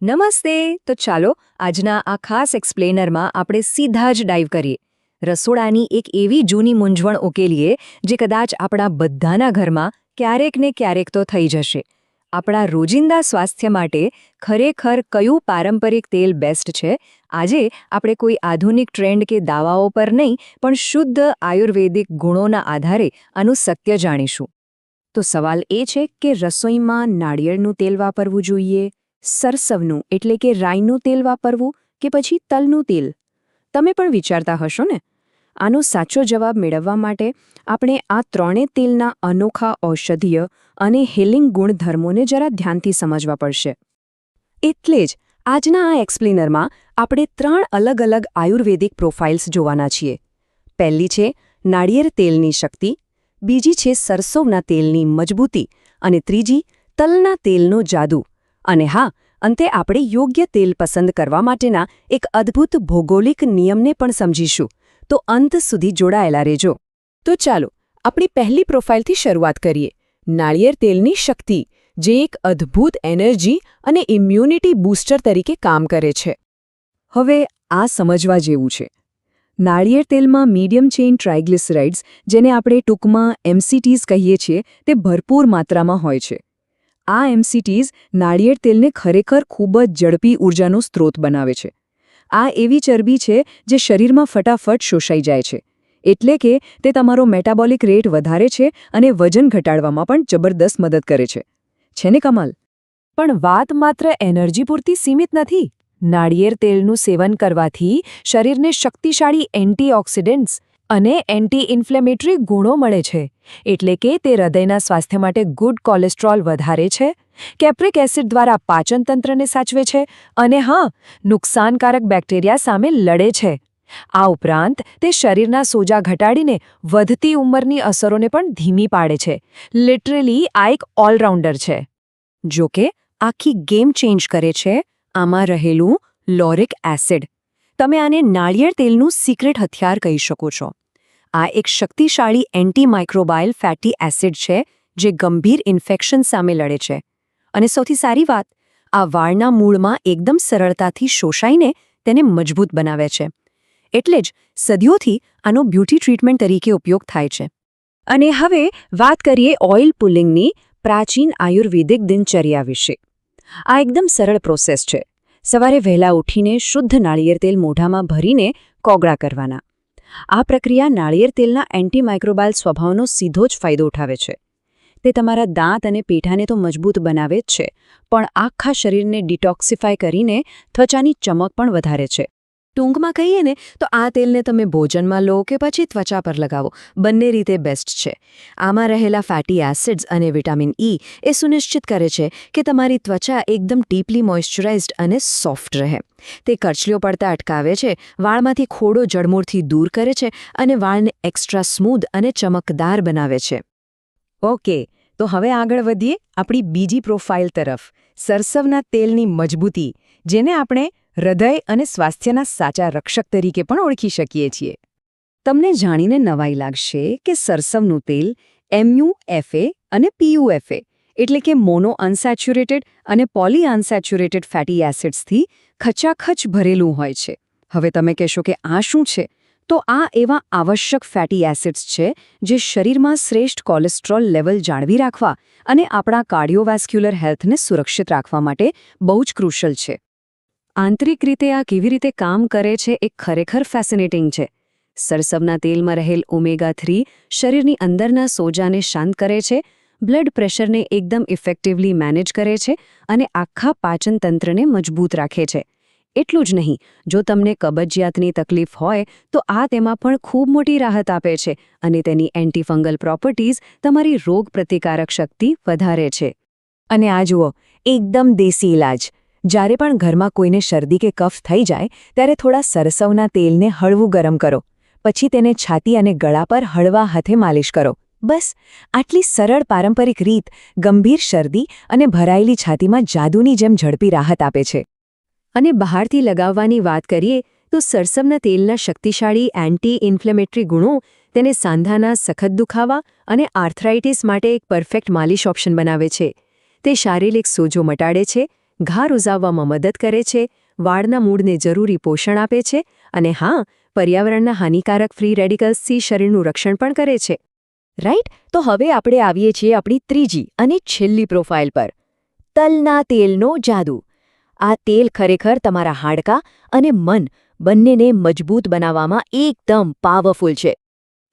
નમસ્તે. તો ચાલો આજના આ ખાસ એક્સપ્લેનરમાં આપણે સીધા જ ડાઈવ કરીએ. રસોડાની એક એવી જૂની મૂંઝવણ ઉકેલીએ જે કદાચ આપણા બધાના ઘરમાં ક્યારેક ને ક્યારેક તો થઈ જશે. આપણા રોજિંદા સ્વાસ્થ્ય માટે ખરેખર કયું પારંપરિક તેલ બેસ્ટ છે? આજે આપણે કોઈ આધુનિક ટ્રેન્ડ કે દાવાઓ પર નહીં, પણ શુદ્ધ આયુર્વેદિક ગુણોના આધારે આનું સત્ય જાણીશું. તો સવાલ એ છે કે રસોઈમાં નાળિયેરનું તેલ વાપરવું જોઈએ, સરસવનું એટલે કે રાઈનું તેલ વાપરવું કે પછી તલનું તેલ? તમે પણ વિચારતા હશો ને? આનો સાચો જવાબ મેળવવા માટે આપણે આ ત્રણેય તેલના અનોખા ઔષધીય અને હીલિંગ ગુણધર્મોને જરા ધ્યાનથી સમજવા પડશે. એટલે જ આજના આ એક્સપ્લેનરમાં આપણે 3 અલગ અલગ આયુર્વેદિક પ્રોફાઇલ્સ જોવાના છીએ. પહેલી છે નાળિયેર તેલની શક્તિ, બીજી છે સરસવના તેલની મજબૂતી અને ત્રીજી તલના તેલનો જાદુ. અને હા, અંતે આપણે યોગ્ય તેલ પસંદ કરવા માટેના એક અદ્ભુત ભૌગોલિક નિયમને પણ સમજીશું. તો અંત સુધી જોડાયેલા રહેજો. તો ચાલો આપણી પહેલી પ્રોફાઇલથી શરૂઆત કરીએ. નાળિયેર તેલની શક્તિ, જે એક અદ્ભુત એનર્જી અને ઇમ્યુનિટી બૂસ્ટર તરીકે કામ કરે છે. હવે આ સમજવા જેવું છે. નાળિયેર તેલમાં મીડિયમ ચેઇન ટ્રાઇગ્લિસરાઇડ્સ, જેને આપણે ટૂંકમાં MCTs કહીએ છીએ, તે ભરપૂર માત્રામાં હોય છે. આ MCTs નાળિયેર તેલને ખરેખર ખૂબ જ ઝડપી ઊર્જાનો સ્ત્રોત બનાવે છે. આ એવી ચરબી છે જે શરીરમાં ફટાફટ શોષાઈ જાય છે. એટલે કે તે તમારો મેટાબોલિક રેટ વધારે છે અને વજન ઘટાડવામાં પણ જબરદસ્ત મદદ કરે છે. છે ને કમાલ? પણ વાત માત્ર એનર્જી પૂરતી સીમિત નથી. નાળિયેર તેલનું સેવન કરવાથી શરીરને શક્તિશાળી એન્ટીઓક્સિડન્ટ્સ અને એન્ટી ઇન્ફ્લેમેટરી ગુણો મળે છે. એટલે કે તે હૃદયના સ્વાસ્થ્ય માટે ગુડ કોલેસ્ટ્રોલ વધારે છે, કેપ્રિક એસિડ દ્વારા પાચનતંત્રને સાચવે છે અને હા, નુકસાનકારક બેક્ટેરિયા સામે લડે છે. આ ઉપરાંત તે શરીરના સોજા ઘટાડીને વધતી ઉંમરની અસરોને પણ ધીમી પાડે છે. લિટરલી આ એક ઓલરાઉન્ડર છે. જોકે આખી ગેમ ચેન્જ કરે છે આમાં રહેલું લોરિક એસિડ. તમે આને નાળિયેર તેલનું સિક્રેટ હથિયાર કહી શકો છો. આ એક શક્તિશાળી એન્ટીમાઇક્રોબાયલ ફેટી એસિડ છે જે ગંભીર ઇન્ફેક્શન સામે લડે છે. અને સૌથી સારી વાત, આ વાળના મૂળમાં એકદમ સરળતાથી શોષાઈને તેને મજબૂત બનાવે છે. એટલે જ સદીઓથી આનો બ્યુટી ટ્રીટમેન્ટ તરીકે ઉપયોગ થાય છે. અને હવે વાત કરીએ ઓઇલ પુલિંગની પ્રાચીન આયુર્વેદિક દિનચર્યા વિશે. આ એકદમ સરળ પ્રોસેસ છે. સવારે વહેલા ઉઠીને શુદ્ધ નાળિયેર તેલ મોઢામાં ભરીને કોગળા કરવાના. આ પ્રક્રિયા નાળિયેર તેલના એન્ટીમાઇક્રોબાયલ સ્વભાવનો સીધો જ ફાયદો ઉઠાવે છે. તે તમારા દાંત અને પેઢાને તો મજબૂત બનાવે જ છે, પણ આખા શરીરને ડિટોક્સિફાય કરીને ત્વચાની ચમક પણ વધારે છે. ટૂંકમાં કહીએ ને તો આ તેલને તમે ભોજનમાં લો કે પછી ત્વચા પર લગાવો, બંને રીતે બેસ્ટ છે. આમાં રહેલા ફેટી એસિડ્સ અને વિટામિન E એ સુનિશ્ચિત કરે છે કે તમારી ત્વચા એકદમ ડીપલી મોઇશ્ચરાઇઝ્ડ અને સોફ્ટ રહે. તે કરચલીઓ પડતા અટકાવે છે, વાળમાંથી ખોડો જડમૂળથી દૂર કરે છે અને વાળને એક્સ્ટ્રા સ્મૂધ અને ચમકદાર બનાવે છે. ઓકે, તો હવે આગળ વધીએ આપણી બીજી પ્રોફાઇલ તરફ, સરસવના તેલની મજબૂતી, જેને આપણે હૃદય અને સ્વાસ્થ્યના સાચા રક્ષક તરીકે પણ ઓળખી શકીએ છીએ. તમને જાણીને નવાઈ લાગશે કે સરસવનું તેલ MUFA અને PUFA એટલે કે મોનો અનસેચ્યુરેટેડ અને પોલી અનસેચ્યુરેટેડ ફેટી એસિડ્સથી ખચાખચ ભરેલું હોય છે. હવે તમે કહેશો કે આ શું છે? તો આ એવા આવશ્યક ફેટી એસિડ્સ છે જે શરીરમાં શ્રેષ્ઠ કોલેસ્ટ્રોલ લેવલ જાળવી રાખવા અને આપણા કાર્ડિયોવેસ્ક્યુલર હેલ્થને સુરક્ષિત રાખવા માટે બહુ જ ક્રુશિયલ છે. આંતરિક રીતે આ કેવી રીતે કામ કરે છે એ ખરેખર ફેસિનેટિંગ છે. સરસવના તેલમાં રહેલ ઓમેગા-3 શરીરની અંદરના સોજાને શાંત કરે છે, બ્લડ પ્રેશરને એકદમ ઇફેક્ટિવલી મેનેજ કરે છે અને આખા પાચનતંત્રને મજબૂત રાખે છે. એટલું જ નહીં, જો તમને કબજિયાતની તકલીફ હોય તો આ તેમાં પણ ખૂબ મોટી રાહત આપે છે અને તેની એન્ટીફંગલ પ્રોપર્ટીઝ તમારી રોગ પ્રતિકારક શક્તિ વધારે છે. અને આ જુઓ, એકદમ દેશી ઇલાજ. જ્યારે પણ ઘરમાં કોઈને શરદી કે કફ થઈ જાય ત્યારે થોડા સરસવના તેલને હળવું ગરમ કરો. પછી તેને છાતી અને ગળા પર હળવા હાથે માલિશ કરો. બસ આટલી સરળ પારંપરિક રીત ગંભીર શરદી અને ભરાયેલી છાતીમાં જાદુની જેમ ઝડપી રાહત આપે છે. અને બહારથી લગાવવાની વાત કરીએ તો સરસવના તેલના શક્તિશાળી એન્ટી ઇન્ફ્લેમેટરી ગુણો તેને સાંધાના સખત દુખાવા અને આર્થરાઇટિસ માટે એક પરફેક્ટ માલિશ ઓપ્શન બનાવે છે. તે શારીરિક સોજો મટાડે છે, ઘા રૂઝાવવામાં મદદ કરે છે, વાળના મૂળને જરૂરી પોષણ આપે છે અને હા, પર્યાવરણના હાનિકારક ફ્રી રેડિકલ્સથી શરીરનું રક્ષણ પણ કરે છે. રાઈટ? તો હવે આપણે આવીએ છીએ આપણી ત્રીજી અને છેલ્લી પ્રોફાઇલ પર. તલના તેલનો જાદુ. આ તેલ ખરેખર તમારા હાડકાં અને મન બંનેને મજબૂત બનાવવામાં એકદમ પાવરફુલ છે.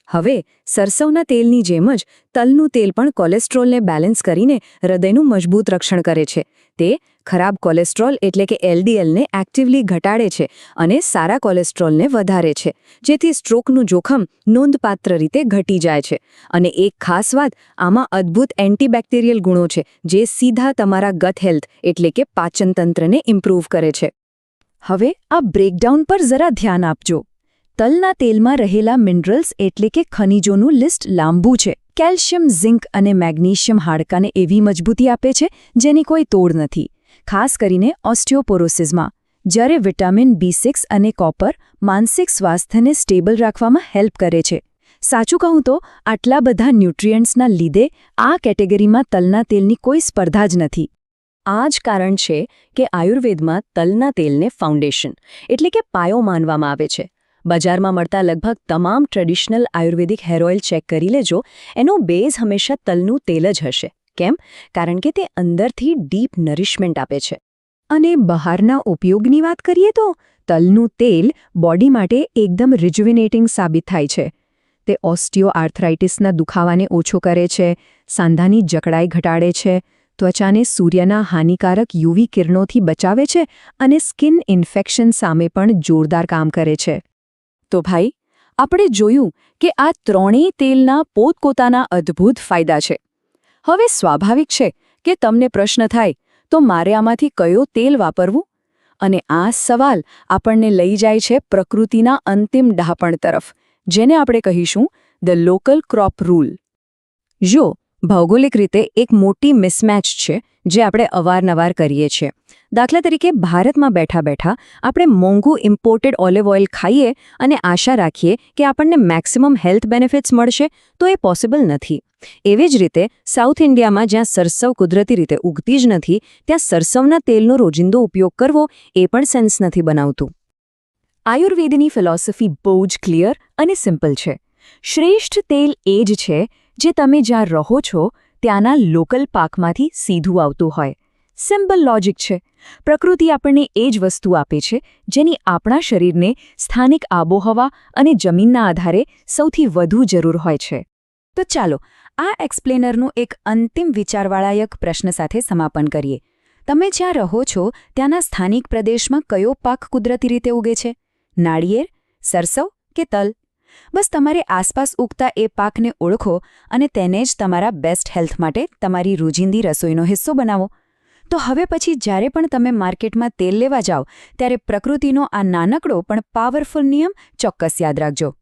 હવે સરસવના તેલની જેમ જ તલનું તેલ પણ કોલેસ્ટ્રોલને બેલેન્સ કરીને હૃદયનું મજબૂત રક્ષણ કરે છે. તે ખરાબ કોલેસ્ટ્રોલ એટલે કે LDLને એક્ટિવલી ઘટાડે છે અને સારા કોલેસ્ટ્રોલને વધારે છે, જેથી સ્ટ્રોકનું જોખમ નોંધપાત્ર રીતે ઘટી જાય છે. અને એક ખાસ વાત, આમાં અદ્ભુત એન્ટીબેક્ટેરિયલ ગુણો છે, જે સીધા તમારા ગટ હેલ્થ એટલે કે પાચનતંત્રને ઇમ્પ્રૂવ કરે છે. હવે આ બ્રેકડાઉન પર જરા ધ્યાન આપજો. તલના તેલમાં રહેલા મિનરલ્સ એટલે કે ખનિજોનું લિસ્ટ લાંબુ છે. કેલ્શિયમ, ઝિંક અને મેગ્નેશિયમ હાડકાને એવી મજબૂતી આપે છે જેની કોઈ તોડ નથી, ખાસ કરીને ઓસ્ટિયોપોરોસિસમાં. જ્યારે વિટામિન B6 અને કોપર માનસિક સ્વાસ્થ્યને સ્ટેબલ રાખવામાં હેલ્પ કરે છે. સાચું કહું તો આટલા બધા ન્યુટ્રિયન્ટ્સના લીધે આ કેટેગરીમાં તલના તેલની કોઈ સ્પર્ધા જ નથી. આ જ કારણ છે કે આયુર્વેદમાં તલના તેલને ફાઉન્ડેશન એટલે કે પાયો માનવામાં આવે છે. બજારમાં મળતા લગભગ તમામ ટ્રેડિશનલ આયુર્વેદિક હેર ઓઇલ ચેક કરી લેજો, એનો બેઝ હંમેશા તલનું તેલ જ હશે. કેમ? કારણ કે તે અંદરથી ડીપ નરિશમેન્ટ આપે છે. અને બહારના ઉપયોગની વાત કરીએ તો તલનું તેલ બોડી માટે એકદમ રિજુવિનેટિંગ સાબિત થાય છે. તે ઓસ્ટિયોઆર્થરાઇટિસના દુખાવાને ઓછો કરે છે, સાંધાની જકડાઈ ઘટાડે છે, ત્વચાને સૂર્યના હાનિકારક યુવી કિરણોથી બચાવે છે અને સ્કિન ઇન્ફેક્શન સામે પણ જોરદાર કામ કરે છે. તો ભાઈ, આપણે જોયું કે આ ત્રણેય તેલના પોતપોતાના અદ્ભુત ફાયદા છે. હવે સ્વાભાવિક છે કે તમને પ્રશ્ન થાય, તો મારે આમાંથી કયો તેલ વાપરવું? અને આ સવાલ આપણને લઈ જાય છે પ્રકૃતિના અંતિમ ડહાપણ તરફ, જેને આપણે કહીશું ધ લોકલ ક્રોપ રૂલ. જો ભૌગોલિક રીતે એક મોટી મિસમેચ છે જે આપણે અવારનવાર કરીએ છીએ. દાખલા તરીકે, ભારતમાં બેઠા બેઠા આપણે મોંઘું ઇમ્પોર્ટેડ ઓલિવ ઓઇલ ખાઈએ અને આશા રાખીએ કે આપણને મેક્સિમમ હેલ્થ બેનિફિટ્સ મળશે, તો એ પોસિબલ નથી. એવી જ રીતે સાઉથ ઇન્ડિયામાં જ્યાં સરસવ કુદરતી રીતે ઉગતી જ નથી, ત્યાં સરસવના તેલનો રોજિંદો ઉપયોગ કરવો એ પણ સેન્સ નથી બનાવતું. આયુર્વેદની ફિલોસોફી બહુ જ ક્લિયર અને સિમ્પલ છે. શ્રેષ્ઠ તેલ એ જ છે જે તમે જ્યાં રહો છો ત્યાંના લોકલ પાકમાંથી સીધું આવતું હોય. સિમ્પલ લોજિક છે. પ્રકૃતિ આપણને એ જ વસ્તુ આપે છે જેની આપણા શરીરને સ્થાનિક આબોહવા અને જમીનના આધારે સૌથી વધુ જરૂર હોય છે. તો ચાલો આ એક્સપ્લેનરનું એક અંતિમ વિચારવાળાયક પ્રશ્ન સાથે સમાપન કરીએ. તમે જ્યાં રહો છો ત્યાંના સ્થાનિક પ્રદેશમાં કયો પાક કુદરતી રીતે ઉગે છે? નાળિયેર, સરસવ કે તલ? બસ તમારે આસપાસ ઉગતા એ પાકને ઓળખો અને તેને જ તમારા બેસ્ટ હેલ્થ માટે તમારી રોજિંદી રસોઈનો હિસ્સો બનાવો. તો હવે પછી જ્યારે પણ તમે માર્કેટમાં તેલ લેવા જાઓ ત્યારે પ્રકૃતિનો આ નાનકડો પણ પાવરફુલ નિયમ ચોક્કસ યાદ રાખજો.